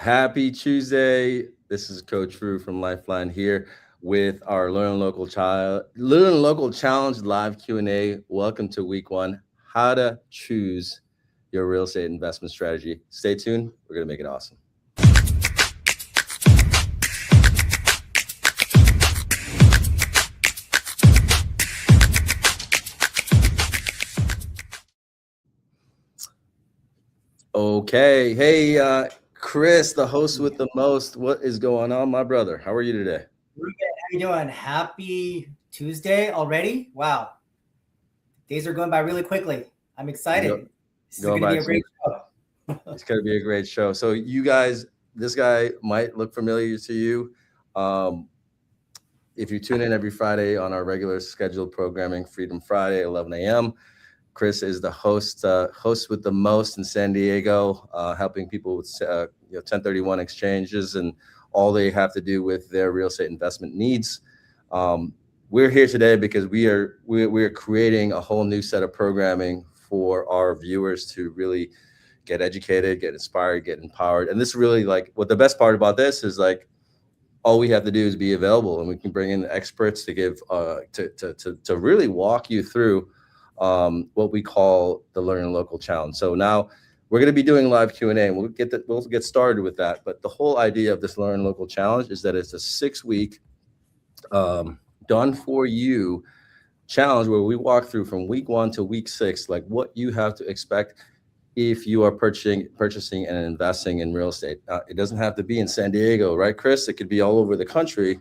Happy Tuesday. This is Coach Rue from Lifeline here with our Learn Local Challenge live Q&A. Welcome to week one, how to choose your real estate investment strategy. Stay tuned. We're going to make it awesome. Okay. Hey, Chris, the host with the most. What is going on, my brother? How are you today? Ruben, how you doing? Happy Tuesday already? Wow. Days are going by really quickly. I'm excited. This is going to be a great show. It's going to be a great show. So you guys, this guy might look familiar to you. If you tune in every Friday on our regular scheduled programming, Freedom Friday, 11 a.m., Chris is the host with the most in San Diego, helping people with 1031 exchanges and all they have to do with their real estate investment needs. We're here today because we are creating a whole new set of programming for our viewers to really get educated, get inspired, get empowered. And this really, like, what the best part about this is, like, all we have to do is be available, and we can bring in experts to give to really walk you through what we call the Learn Local Challenge. So now we're going to be doing live Q&A, and we'll get started with that. But the whole idea of this Learn Local Challenge is that it's a 6-week done for you challenge where we walk through from week 1 to week 6, like what you have to expect if you are purchasing and investing in real estate. It doesn't have to be in San Diego, right, Chris? It could be all over the country.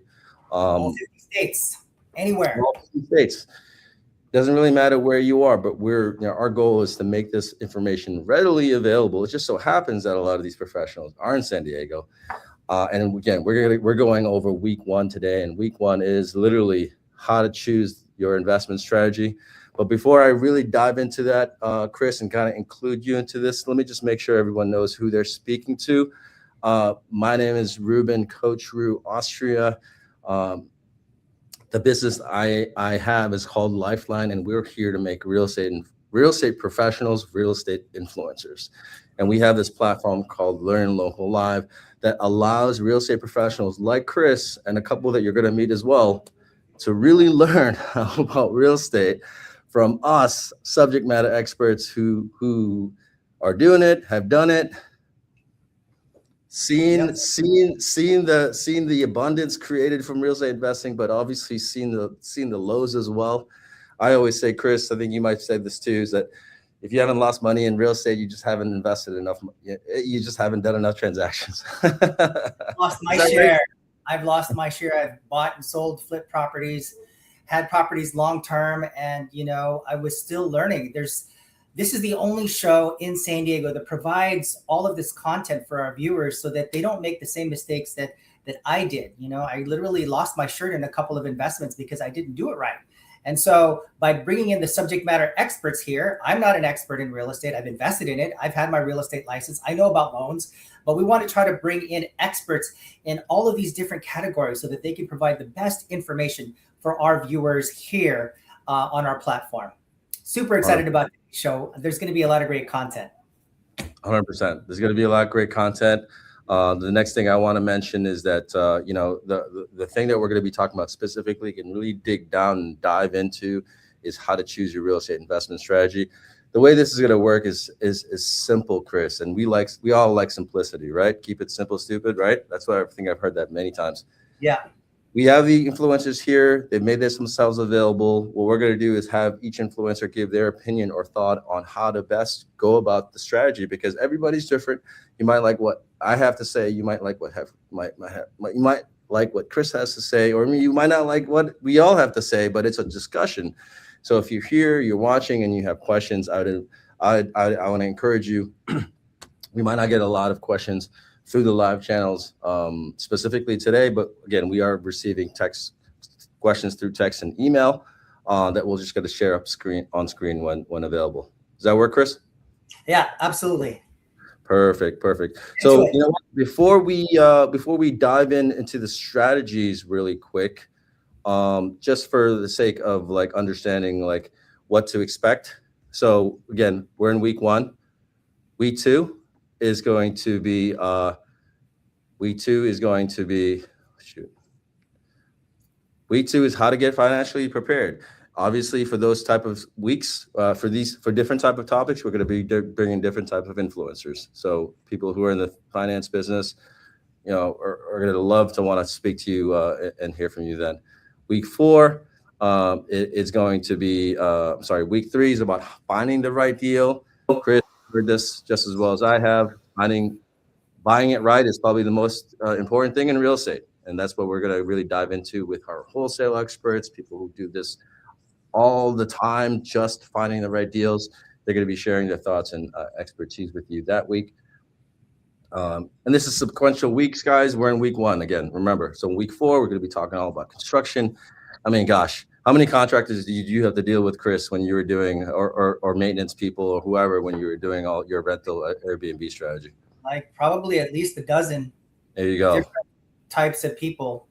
All 50 states, anywhere. All 50 states. Doesn't really matter where you are, but our goal is to make this information readily available. It just so happens that a lot of these professionals are in San Diego. And again, we're going over week 1 today, and week 1 is literally how to choose your investment strategy. But before I really dive into that, Chris, and kind of include you into this, let me just make sure everyone knows who they're speaking to. My name is Ruben, Coach Rue, Austria. The business I have is called Lifeline, and we're here to make real estate professionals, real estate influencers. And we have this platform called Learn Local Live that allows real estate professionals like Chris and a couple that you're going to meet as well to really learn about real estate from us subject matter experts who are doing it, have done it, seen the abundance created from real estate investing, but obviously seen the lows as well. I always say, Chris, I think you might say this too, is that if you haven't lost money in real estate, you just haven't invested enough. You just haven't done enough transactions. Lost my share. Right? I've lost my share. I've bought and sold, flipped properties, had properties long term, and I was still learning. This is the only show in San Diego that provides all of this content for our viewers so that they don't make the same mistakes that I did. I literally lost my shirt in a couple of investments because I didn't do it right. And so by bringing in the subject matter experts here, I'm not an expert in real estate. I've invested in it. I've had my real estate license. I know about loans, but we want to try to bring in experts in all of these different categories so that they can provide the best information for our viewers here on our platform. Super excited about the show. There's going to be a lot of great content. 100%. There's going to be a lot of great content. The next thing I want to mention is that, the thing that we're going to be talking about specifically can really dig down and dive into is how to choose your real estate investment strategy. The way this is going to work is simple, Chris. And we all like simplicity, right? Keep it simple, stupid, right? That's what I think I've heard that many times. Yeah. We have the influencers here. They've made themselves available. What we're going to do is have each influencer give their opinion or thought on how to best go about the strategy, because everybody's different. You might like what I have to say. You might like you might like what Chris has to say, or you might not like what we all have to say, but it's a discussion. So if you're here, you're watching, and you have questions, I want to encourage you. We might not get a lot of questions through the live channels specifically today, but again, we are receiving questions through text and email that we're just going to share on screen when available. Does that work, Chris? Yeah, absolutely. Perfect. So before we dive into the strategies really quick, just for the sake of like understanding like what to expect. So again, we're in week 1. Week 2 is going to be Week 2 is going to be, Week 2 is how to get financially prepared. Obviously, for those type of weeks, for different type of topics, we're going to be bringing different type of influencers. So people who are in the finance business, are going to love to want to speak to you and hear from you then. Week 4, it's going to be, Week 3 is about finding the right deal. Chris heard this just as well as I have. Buying it right is probably the most important thing in real estate. And that's what we're going to really dive into with our wholesale experts, people who do this all the time, just finding the right deals. They're going to be sharing their thoughts and expertise with you that week. And this is sequential weeks, guys. We're in week 1 again, remember. So in week 4, we're going to be talking all about construction. I mean, gosh, how many contractors did you have to deal with, Chris, when you were doing, or maintenance people or whoever, when you were doing all your rental Airbnb strategy? Like probably at least a dozen. There you go. Different types of people.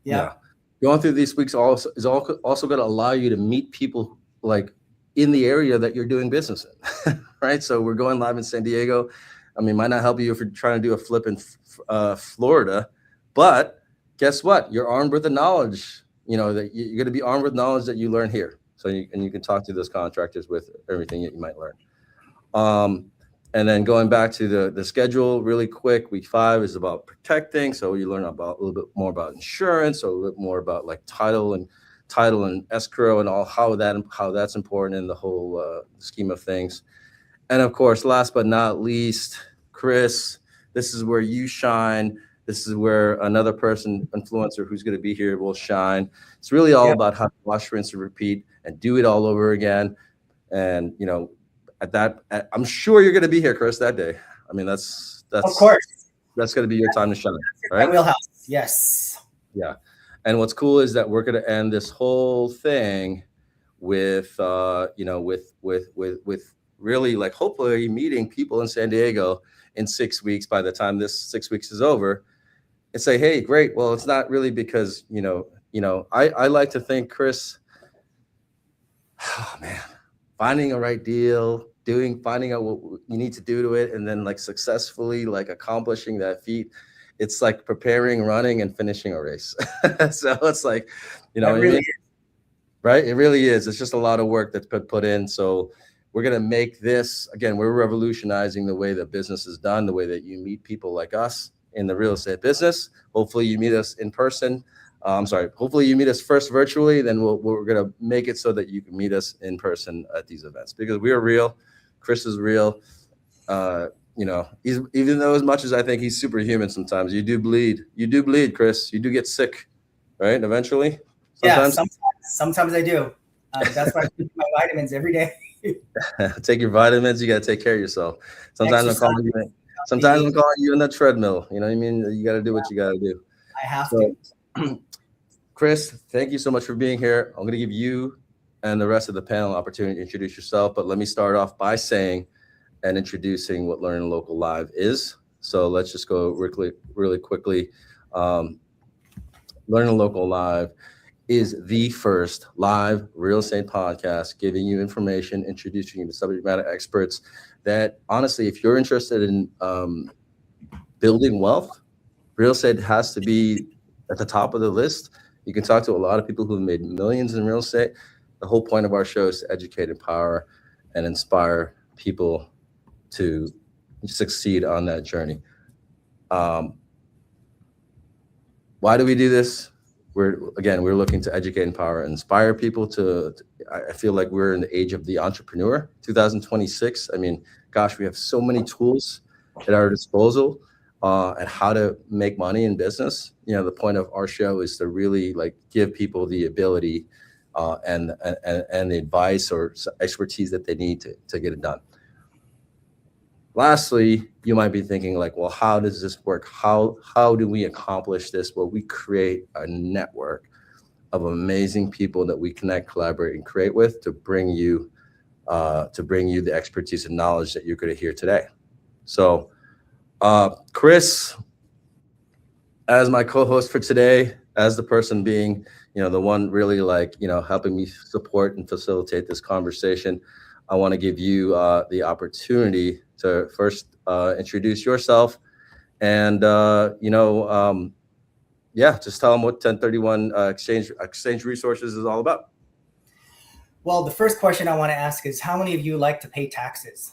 Yeah. Going through these weeks is also going to allow you to meet people like in the area that you're doing business in, right? So we're going live in San Diego. I mean, might not help you if you're trying to do a flip in Florida, but guess what? You're armed with the knowledge, that you're going to be armed with knowledge that you learn here. So you can talk to those contractors with everything that you might learn. And then going back to the schedule really quick, week 5 is about protecting. So you learn about a little bit more about insurance, or a little bit more about like title and escrow and all how that's important in the whole scheme of things. And of course, last but not least, Chris, this is where you shine. This is where another influencer who's going to be here will shine. It's really all about how to wash, rinse, and repeat and do it all over again. And, I'm sure you're going to be here, Chris, that day. I mean, that's of course, that's going to be your time to shine, right? Wheelhouse. Yes. Yeah. And what's cool is that we're going to end this whole thing with, with really like hopefully meeting people in San Diego in 6 weeks by the time this 6 weeks is over, and say, hey, great. Well, it's not really because, I like to think, Chris, oh man, finding a right deal, finding out what you need to do to it, and then like successfully like accomplishing that feat. It's like preparing, running, and finishing a race. So it's like, right? It really is. It's just a lot of work that's put in. So we're going to make this, again, we're revolutionizing the way that business is done, the way that you meet people like us in the real estate business. Hopefully you meet us in person. Hopefully you meet us first virtually, then we're going to make it so that you can meet us in person at these events, because we are real. Chris is real. He's, even though as much as I think he's superhuman sometimes, you do bleed, Chris. You do get sick, right? Eventually. Sometimes. Yeah, sometimes I do. That's why I take my vitamins every day. Take your vitamins. You got to take care of yourself. Sometimes I'm calling you in the treadmill. You know what I mean? You got to do what you got to do. I have to. Chris, thank you so much for being here. I'm going to give you and the rest of the panel an opportunity to introduce yourself, but let me start off by saying and introducing what LEARNin Local Live is. So let's just go really quickly. LEARNin Local Live is the first live real estate podcast giving you information, introducing you to subject matter experts that, honestly, if you're interested in building wealth, real estate has to be at the top of the list. You can talk to a lot of people who've made millions in real estate. The whole point of our show is to educate, empower, and inspire people to succeed on that journey. Why do we do this? We're looking to educate, empower, and inspire people I feel like we're in the age of the entrepreneur, 2026. I mean, gosh, we have so many tools at our disposal and how to make money in business. The point of our show is to really give people the ability and the advice or expertise that they need to get it done. Lastly, you might be thinking well, how does this work? How do we accomplish this? Well, we create a network of amazing people that we connect, collaborate, and create with to bring you the expertise and knowledge that you're going to hear today. So, Chris, as my co-host for today, as the person being, the one really helping me support and facilitate this conversation, I want to give you the opportunity to first introduce yourself And yeah, just tell them what 1031 exchange resources is all about. Well, the first question I want to ask is, how many of you like to pay taxes?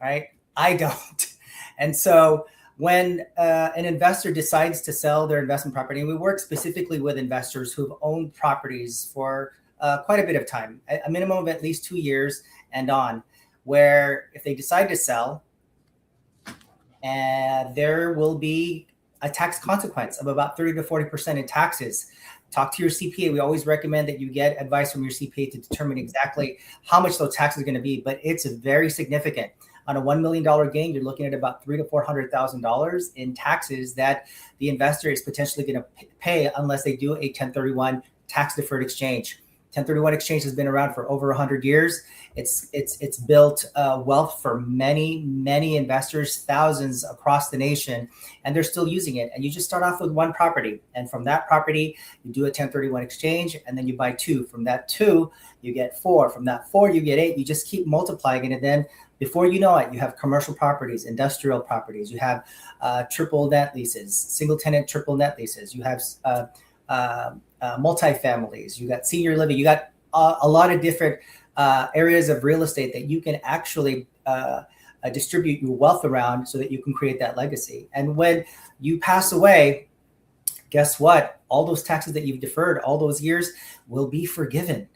Right? I don't. And so when an investor decides to sell their investment property, and we work specifically with investors who've owned properties for quite a bit of time, a minimum of at least 2 years and on, where if they decide to sell, there will be a tax consequence of about 30 to 40% in taxes. Talk to your CPA. We always recommend that you get advice from your CPA to determine exactly how much those taxes are going to be, but it's very significant. On a $1 million gain, you're looking at about $300,000 to $400,000 in taxes that the investor is potentially going to pay unless they do a 1031 tax deferred exchange. 1031 exchange has been around for over 100 years. It's built wealth for many investors, thousands across the nation, and they're still using it. And you just start off with one property, and from that property, you do a 1031 exchange, and then you buy two. From that two, you get four. From that four, you get eight. You just keep multiplying it, and then before you know it, you have commercial properties, industrial properties. You have triple net leases, single tenant triple net leases. You have multifamilies. You got senior living. You got a lot of different areas of real estate that you can actually distribute your wealth around so that you can create that legacy. And when you pass away, guess what? All those taxes that you've deferred all those years will be forgiven,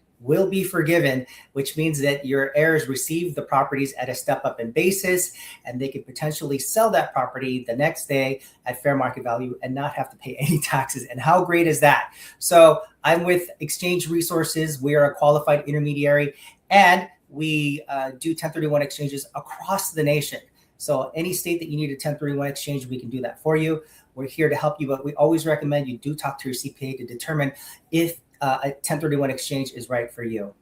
which means that your heirs receive the properties at a step up in basis, and they could potentially sell that property the next day at fair market value and not have to pay any taxes. And how great is that? So I'm with Exchange Resources. We are a qualified intermediary, and we do 1031 exchanges across the nation. So any state that you need a 1031 exchange, we can do that for you. We're here to help you, but we always recommend you do talk to your CPA to determine if a 1031 exchange is right for you.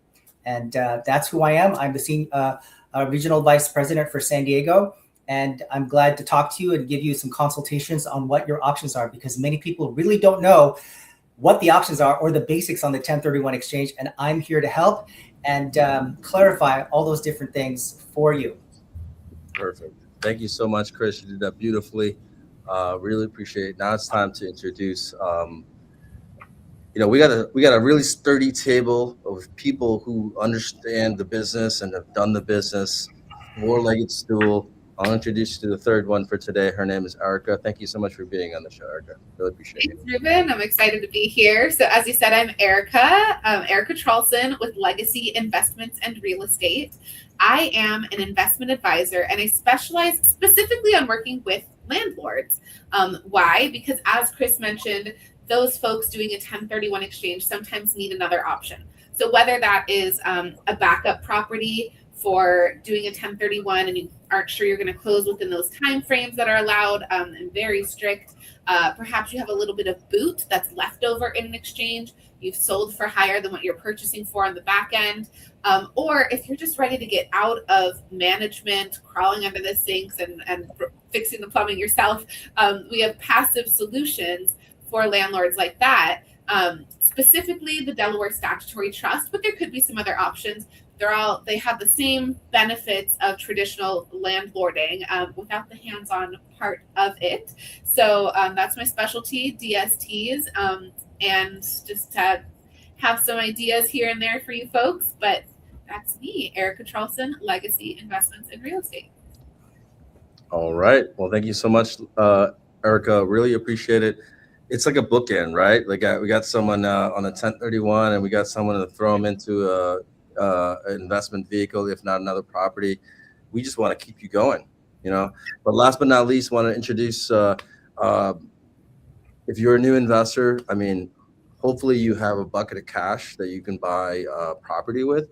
And that's who I am. I'm the senior regional vice president for San Diego. And I'm glad to talk to you and give you some consultations on what your options are, because many people really don't know what the options are or the basics on the 1031 exchange. And I'm here to help and clarify all those different things for you. Perfect. Thank you so much, Chris. You did that beautifully. Really appreciate it. Now it's time to introduce we got a really sturdy table of people who understand the business and have done the business. Four-legged stool. I'll introduce you to the third one for today. Her name is Erica. Thank you so much for being on the show, Erica. Really appreciate it. Thanks, Ruben. I'm excited to be here. So as you said, I'm Erica. Erica Charlson with Legacy Investments and Real Estate. I am an investment advisor, and I specialize specifically on working with landlords. Why? Because as Chris mentioned, those folks doing a 1031 exchange sometimes need another option. So whether that is a backup property for doing a 1031 and you aren't sure you're going to close within those time frames that are allowed and very strict, perhaps you have a little bit of boot that's left over in an exchange, you've sold for higher than what you're purchasing for on the back end, or if you're just ready to get out of management, crawling under the sinks and fixing the plumbing yourself, we have passive solutions for landlords like that, specifically the Delaware Statutory Trust, but there could be some other options. They have the same benefits of traditional landlording without the hands-on part of it. So that's my specialty, DSTs, and just to have some ideas here and there for you folks. But that's me, Erica Charlson, Legacy Investments and Real Estate. All right. Well, thank you so much, Erica. Really appreciate it. It's like a bookend, right? Like we got someone on a 1031, and we got someone to throw them into an investment vehicle, if not another property. We just want to keep you going, But last but not least, want to introduce, if you're a new investor, hopefully you have a bucket of cash that you can buy property with.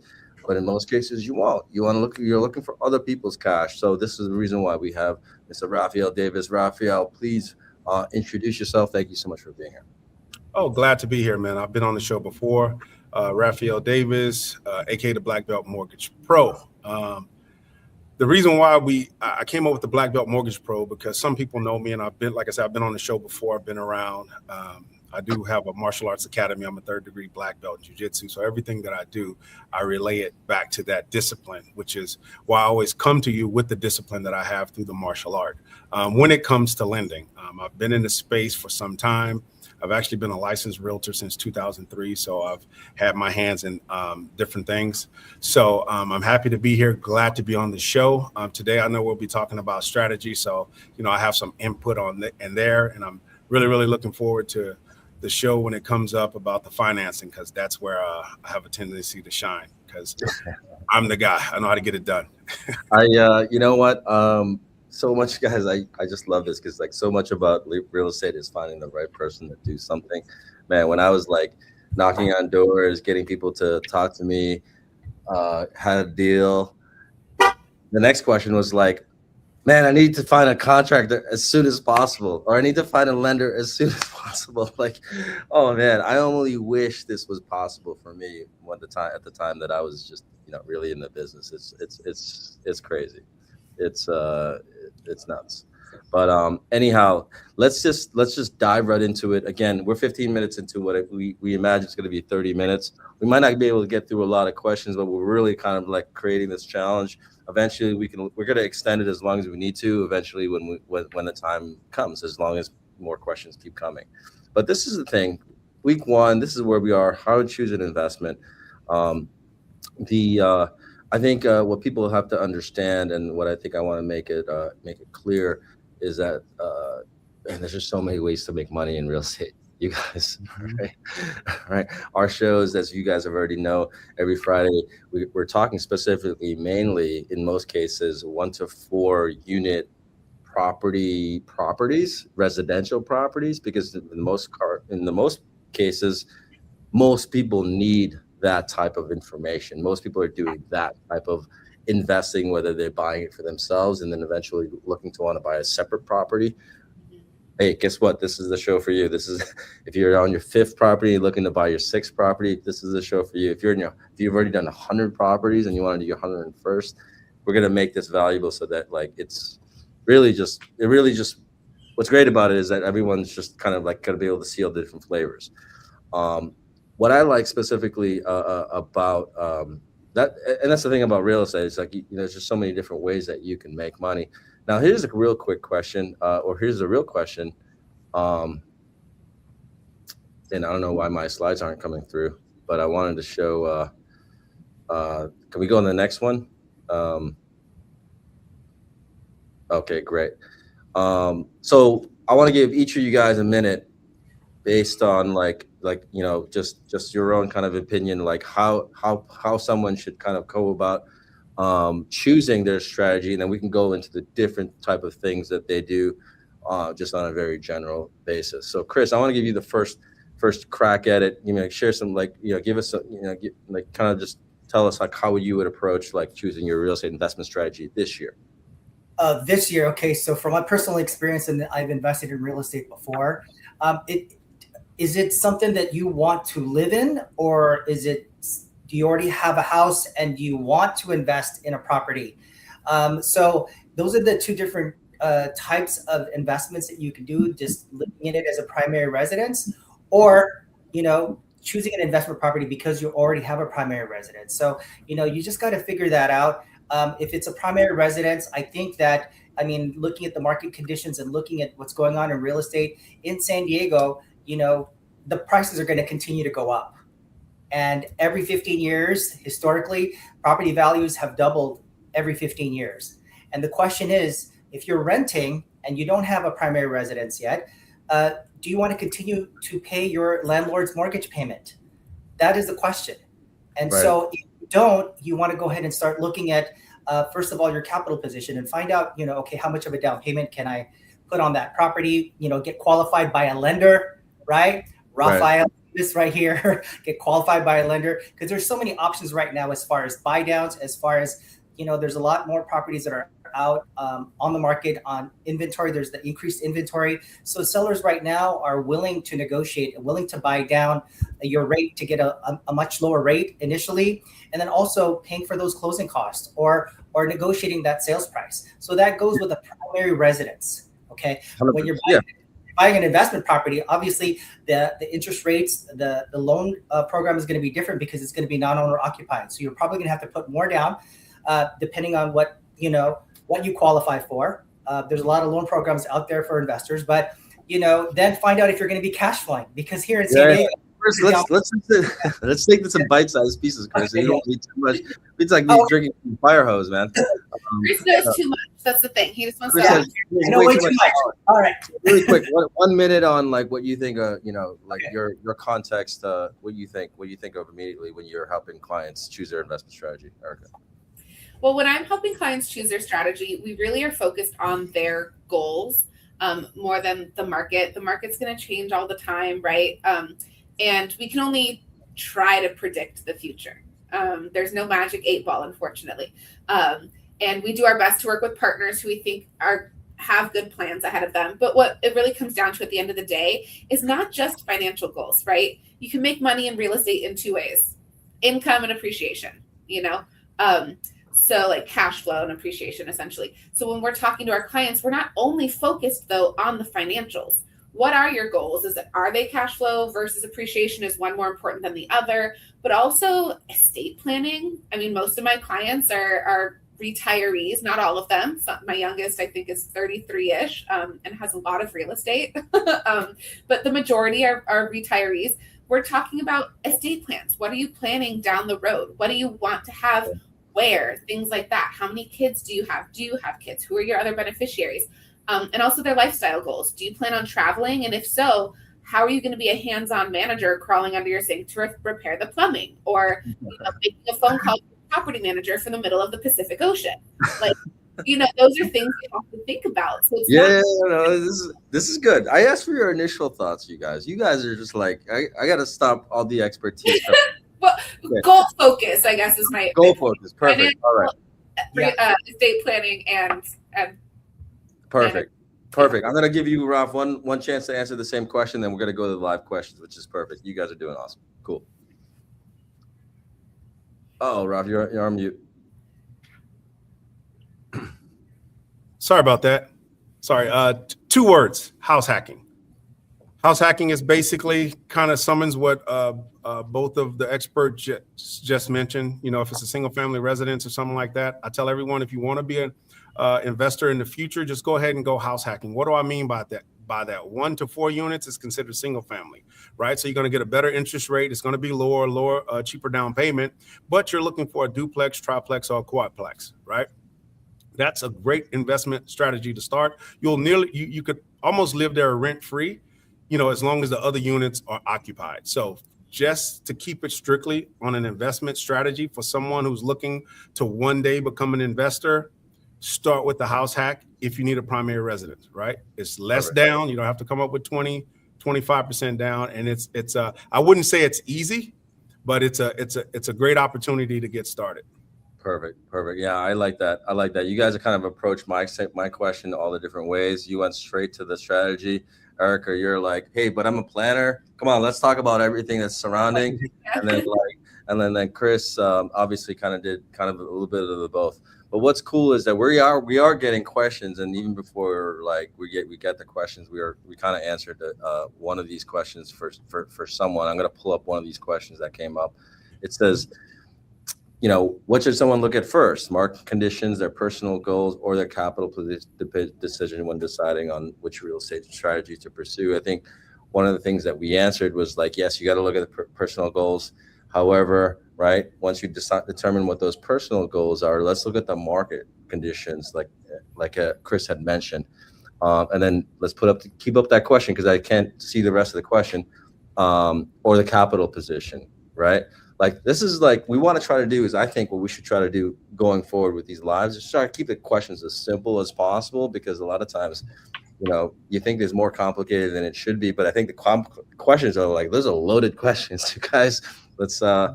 But in most cases, you won't. You're looking for other people's cash. So this is the reason why we have Mr. Raphael Davis. Raphael, please introduce yourself. Thank you so much for being here. Oh, glad to be here, man. I've been on the show before. Raphael Davis, aka the Black Belt Mortgage Pro. The reason why I came up with the Black Belt Mortgage Pro, because some people know me, and I've been on the show before. I've been around, I do have a martial arts academy. I'm a 3rd degree black belt in jiu-jitsu. So everything that I do, I relay it back to that discipline, which is why I always come to you with the discipline that I have through the martial art. When it comes to lending, I've been in the space for some time. I've actually been a licensed realtor since 2003. So I've had my hands in different things. So I'm happy to be here. Glad to be on the show. Today, I know we'll be talking about strategy. So, I have some input on in there, and I'm really, really looking forward to the show when it comes up about the financing, because that's where I have a tendency to shine, because I'm the guy. I know how to get it done. You know what? So much, guys, I just love this, because like so much about real estate is finding the right person to do something. Man, when I was like knocking on doors, getting people to talk to me, had a deal, the next question was like, man, I need to find a contractor as soon as possible, or I need to find a lender as soon as possible. Like, oh man, I only wish this was possible for me at the time that I was just, really in the business. It's crazy. It's nuts. But anyhow, let's just dive right into it. Again, we're 15 minutes into what we imagine it's going to be 30 minutes. We might not be able to get through a lot of questions, but we're really kind of like creating this challenge. Eventually, we're going to extend it as long as we need to. Eventually, when the time comes, as long as more questions keep coming. But this is the thing. Week 1, this is where we are. How to choose an investment. I think what people have to understand, and what I think I want to make it clear, is that and there's just so many ways to make money in real estate, you guys. Right? Our shows, as you guys have already know, every Friday we're talking specifically, mainly in most cases, 1 to 4 unit properties, residential properties, because in the most cases, most people need that type of information. Most people are doing that type of investing, whether they're buying it for themselves and then eventually looking to want to buy a separate property. Hey, guess what? This is the show for you. This is, if you're on your 5th property looking to buy your 6th property, this is the show for you. If you've already done 100 properties and you want to do your 101st, we're going to make this valuable, so that like it's really just what's great about it is that everyone's just kind of like going to be able to see all the different flavors. What I like specifically about that, and that's the thing about real estate, it's like, there's just so many different ways that you can make money. Now, here's a real quick question, or here's a real question. And I don't know why my slides aren't coming through, but I wanted to show, can we go on the next one? Okay, great. So I want to give each of you guys a minute based on just your own kind of opinion, like how someone should kind of go about choosing their strategy, and then we can go into the different type of things that they do just on a very general basis. So Chris, I want to give you the first crack at it. Share some, give us kind of just tell us like how you would approach like choosing your real estate investment strategy this year. This year, okay. So from my personal experience, and I've invested in real estate before, is it something that you want to live in, or do you already have a house and you want to invest in a property? So those are the 2 different types of investments that you can do, just living in it as a primary residence, or, choosing an investment property because you already have a primary residence. So, you just got to figure that out. If it's a primary residence, I think that, looking at the market conditions and looking at what's going on in real estate in San Diego, the prices are going to continue to go up. And every 15 years, historically, property values have doubled every 15 years. And the question is, if you're renting and you don't have a primary residence yet, do you want to continue to pay your landlord's mortgage payment? That is the question. And Right. So if you don't, you want to go ahead and start looking at, first of all, your capital position and find out, okay, how much of a down payment can I put on that property? Get qualified by a lender, right? Raphael, this right here, get qualified by a lender, because there's so many options right now as far as buy downs, as far as, there's a lot more properties that are out on the market on inventory. There's the increased inventory. So sellers right now are willing to negotiate and willing to buy down your rate to get a much lower rate initially, and then also paying for those closing costs or negotiating that sales price. So that goes with a primary residence. Okay. 100%. When you're buying an investment property, obviously the interest rates, the loan program is going to be different because it's going to be non-owner occupied. So you're probably going to have to put more down, depending on what you qualify for. There's a lot of loan programs out there for investors, but then find out if you're going to be cash flowing, because here in San Diego. Let's take this in bite-sized pieces, Chris. You don't need too much. It's like me drinking from a fire hose, man. Chris knows too much. That's the thing. He just wants to. I know way too much. All right. Really quick, 1 minute on like what you think. Like your context. What you think of immediately when you're helping clients choose their investment strategy, Erica? Well, when I'm helping clients choose their strategy, we really are focused on their goals more than the market. The market's going to change all the time, right? And we can only try to predict the future. There's no magic 8-ball, unfortunately. And we do our best to work with partners who we think have good plans ahead of them. But what it really comes down to at the end of the day is not just financial goals, right? You can make money in real estate in 2 ways: income and appreciation, so like cash flow and appreciation, essentially. So when we're talking to our clients, we're not only focused though on the financials. What are your goals? Are they cash flow versus appreciation? Is one more important than the other? But also estate planning. I mean, most of my clients are retirees, not all of them. So my youngest, I think, is 33-ish and has a lot of real estate. But the majority are retirees. We're talking about estate plans. What are you planning down the road? What do you want to have? Where? Things like that. How many kids do you have? Do you have kids? Who are your other beneficiaries? And also their lifestyle goals. Do you plan on traveling? And if so, how are you going to be a hands-on manager crawling under your sink to repair the plumbing, or making a phone call to the property manager from the middle of the Pacific Ocean? Like, those are things you have to think about. So it's this is good. I asked for your initial thoughts, you guys. You guys are just like, I got to stop all the expertise. Well, goal focus, I guess, is my goal focus. Perfect. All right. Estate planning and perfect. I'm gonna give you, Ralph, one chance to answer the same question. Then we're gonna go to the live questions, which is perfect. You guys are doing awesome. Cool. Oh, Ralph, you're on mute. Sorry about that. Sorry. 2 words: house hacking. House hacking is basically kind of summons what both of the experts just mentioned. If it's a single family residence or something like that, I tell everyone, if you want to be an investor in the future, just go ahead and go house hacking. What do I mean by that? By that, 1 to 4 units is considered single family, right? So you're going to get a better interest rate. It's going to be lower, cheaper down payment, but you're looking for a duplex, triplex, or quadplex, right? That's a great investment strategy to start. You could almost live there rent free, as long as the other units are occupied. So just to keep it strictly on an investment strategy for someone who's looking to one day become an investor, start with the house hack if you need a primary residence, right? It's less down. You don't have to come up with 25% down. And it's I wouldn't say it's easy, but it's a great opportunity to get started. Perfect. Yeah, I like that. You guys have kind of approached my question all the different ways. You went straight to the strategy. Erica, you're like, hey, but I'm a planner. Come on, let's talk about everything that's surrounding. And then Chris obviously did a little bit of the both. But what's cool is that we are getting questions, and even before we get the questions, we kind of answered one of these questions for someone. I'm going to pull up one of these questions that came up. It says, what should someone look at first? Market conditions, their personal goals, or their capital decision when deciding on which real estate strategy to pursue? I think one of the things that we answered was yes, you got to look at the personal goals. However, right, once you determine what those personal goals are, let's look at the market conditions, like Chris had mentioned, and then let's keep up that question, because I can't see the rest of the question, or the capital position, right? This is we want to try to do is, I think what we should try to do going forward with these lives is try to keep the questions as simple as possible, because a lot of times, you think it's more complicated than it should be, but I think the questions are those are loaded questions, you guys. Let's let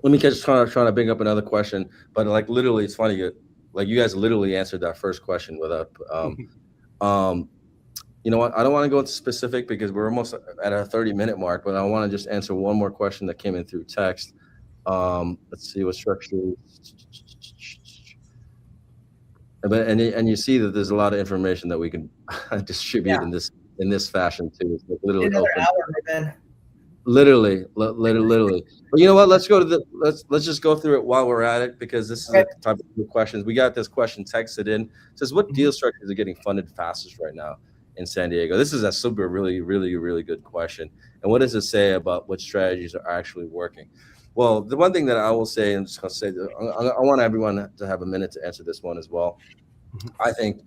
me just trying to bring up another question, but literally, it's funny, you guys literally answered that first question without you know what? I don't want to go into specific because we're almost at our 30-minute mark, but I want to just answer one more question that came in through text. Let's see what structure. And you see that there's a lot of information that we can distribute in this fashion too. It's like literally Another open. hour, man. Literally. But you know what? Let's just go through it while we're at it, because this is Okay. the type of questions. We got this question texted in. It says, what deal structures are getting funded fastest right now in San Diego? This is a really good question. And what does it say about what strategies are actually working? Well, the one thing that I will say, and I'm just going to say that I want everyone to have a minute to answer this one as well. I think,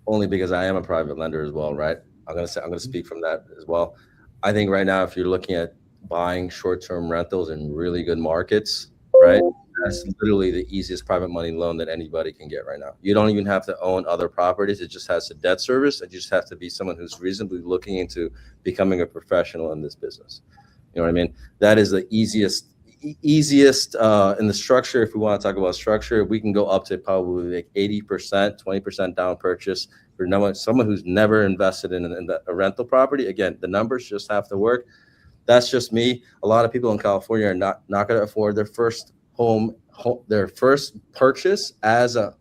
only because I am a private lender as well, right? I'm going to speak from that as well. I think right now, if you're looking at buying short-term rentals in really good markets, right, that's literally the easiest private money loan that anybody can get right now. You don't even have to own other properties. It just has a debt service. And you just have to be someone who's reasonably looking into becoming a professional in this business. You know what I mean? That is the easiest in the structure. If we want to talk about structure, we can go up to probably like 80%, 20% down purchase for someone who's never invested in a rental property. Again, the numbers just have to work. That's just me. A lot of people in California are not going to afford their first their first purchase as a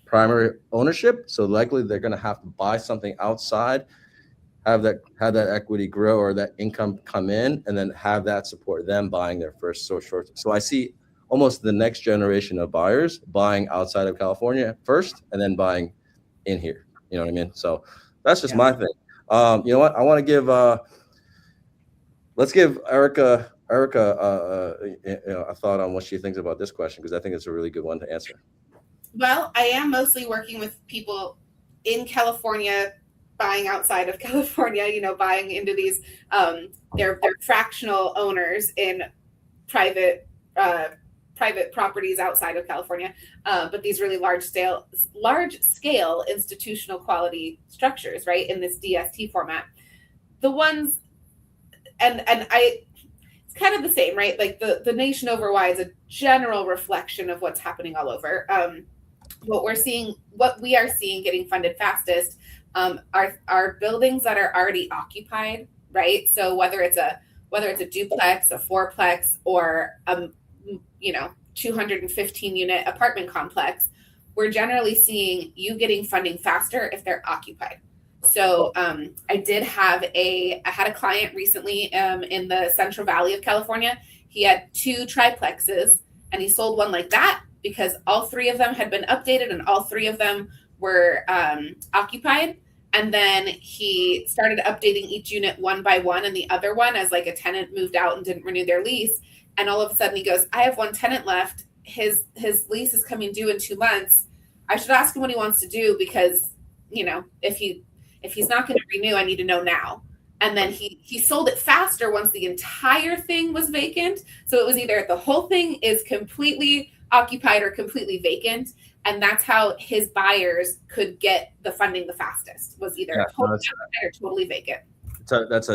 primary ownership. So likely they're going to have to buy something outside, have that equity grow or that income come in, and then have that support them buying their first short. So I see almost the next generation of buyers buying outside of California first and then buying in here. You know what I mean? So that's just my thing. You know what? I want to give let's give Erica a thought on what she thinks about this question, because I think it's a really good one to answer. Well, I am mostly working with people in California buying outside of California, buying into these, they're fractional owners in private properties outside of California, but these really large scale institutional quality structures, right, in this DST format. The ones, and it's kind of the same, right? Like the nation overwide is a general reflection of what's happening all over. What we are seeing getting funded fastest are buildings that are already occupied, right? So whether it's a duplex, a fourplex, or 215 unit apartment complex, we're generally seeing you getting funding faster if they're occupied. So I had a client recently in the Central Valley of California. He had 2 triplexes, and he sold one like that because all 3 of them had been updated and all 3 of them were occupied. And then he started updating each unit one by one, and the other one, as like a tenant moved out and didn't renew their lease. And all of a sudden he goes, I have 1 tenant left. His lease is coming due in 2 months. I should ask him what he wants to do, because, if he's not going to renew, I need to know now. And then he sold it faster once the entire thing was vacant. So it was either the whole thing is completely occupied or completely vacant. And that's how his buyers could get the funding the fastest, was either totally occupied or totally vacant. That's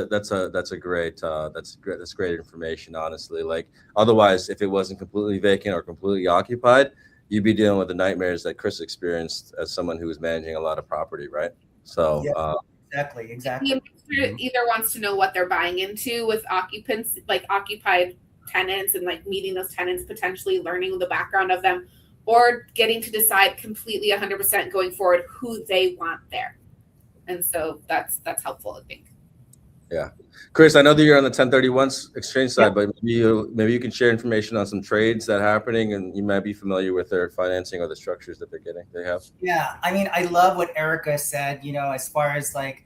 great information, honestly. Like, otherwise, if it wasn't completely vacant or completely occupied, you'd be dealing with the nightmares that Chris experienced as someone who was managing a lot of property, right? So exactly. The investor either wants to know what they're buying into with occupants, like occupied tenants, and like meeting those tenants, potentially learning the background of them, or getting to decide completely 100% going forward who they want there. And so that's helpful, I think. Yeah. Chris, I know that you're on the 1031 exchange side, but maybe you can share information on some trades that are happening, and you might be familiar with their financing or the structures that they have. Yeah. I mean, I love what Erica said, as far as like,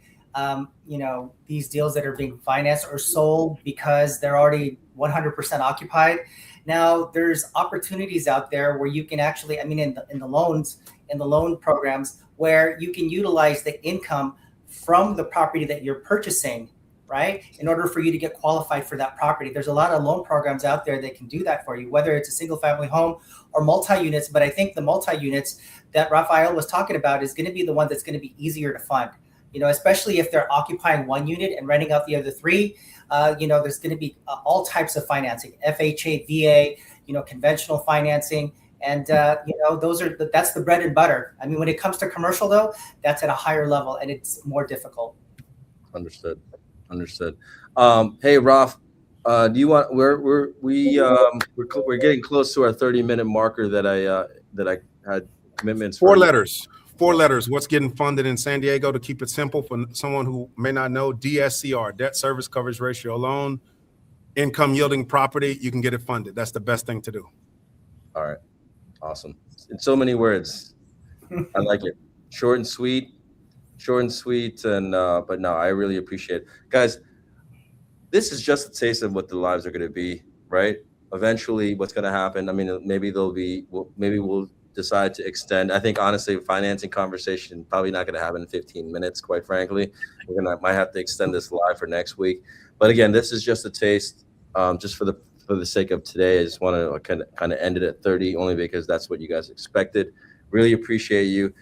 these deals that are being financed or sold because they're already 100% occupied. Now, there's opportunities out there where you can actually, in the loan programs, where you can utilize the income from the property that you're purchasing, right, in order for you to get qualified for that property. There's a lot of loan programs out there that can do that for you, whether it's a single family home or multi-units. But I think the multi-units that Rafael was talking about is going to be the one that's going to be easier to fund, especially if they're occupying 1 unit and renting out the other 3. There's going to be all types of financing, FHA, VA, conventional financing. And, that's the bread and butter. When it comes to commercial, though, that's at a higher level and it's more difficult. Understood. Hey, Raf, do you want? We're getting close to our 30-minute marker that I had commitments. Four letters. What's getting funded in San Diego, to keep it simple for someone who may not know? DSCR, debt service coverage ratio loan, income yielding property. You can get it funded. That's the best thing to do. All right. Awesome. In so many words. I like it. Short and sweet. And but no, I really appreciate it. Guys, this is just a taste of what the lives are going to be, right? Eventually what's going to happen. I mean, maybe we'll decide to extend. I think honestly, financing conversation probably not going to happen in 15 minutes, quite frankly. Might have to extend this live for next week. But again, this is just a taste, just for the sake of today. I just want to kind of end it at 30, only because that's what you guys expected. Really appreciate you.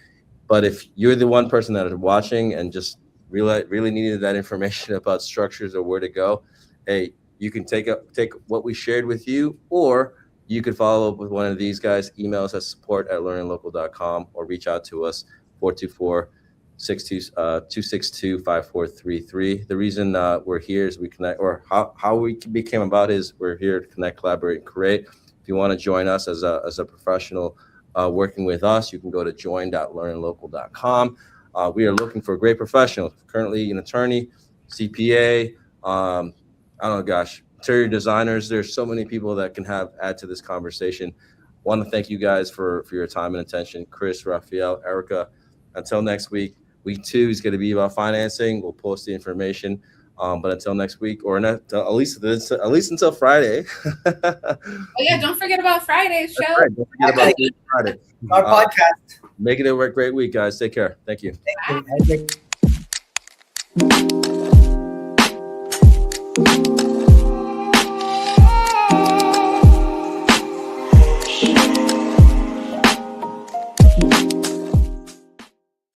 But if you're the one person that is watching and just really needed that information about structures or where to go, hey, you can take what we shared with you, or you could follow up with one of these guys. Email us at support@learninlocal.com, or reach out to us 424-262-5433. The reason we're here is we connect, or how we became about is we're here to connect, collaborate, and create. If you want to join us as a professional working with us, you can go to join.learninlocal.com. We are looking for a great professional, currently an attorney, CPA, I don't know, gosh, interior designers. There's so many people that can add to this conversation. Want to thank you guys for your time and attention. Chris, Raphael, Erica. Until next week. Week 2 is going to be about financing. We'll post the information. But until next week, or not, at least until Friday. Oh yeah, don't forget about Friday's show. Right, don't forget about Friday. Our podcast. Make it a great week, guys. Take care. Thank you. Thank you.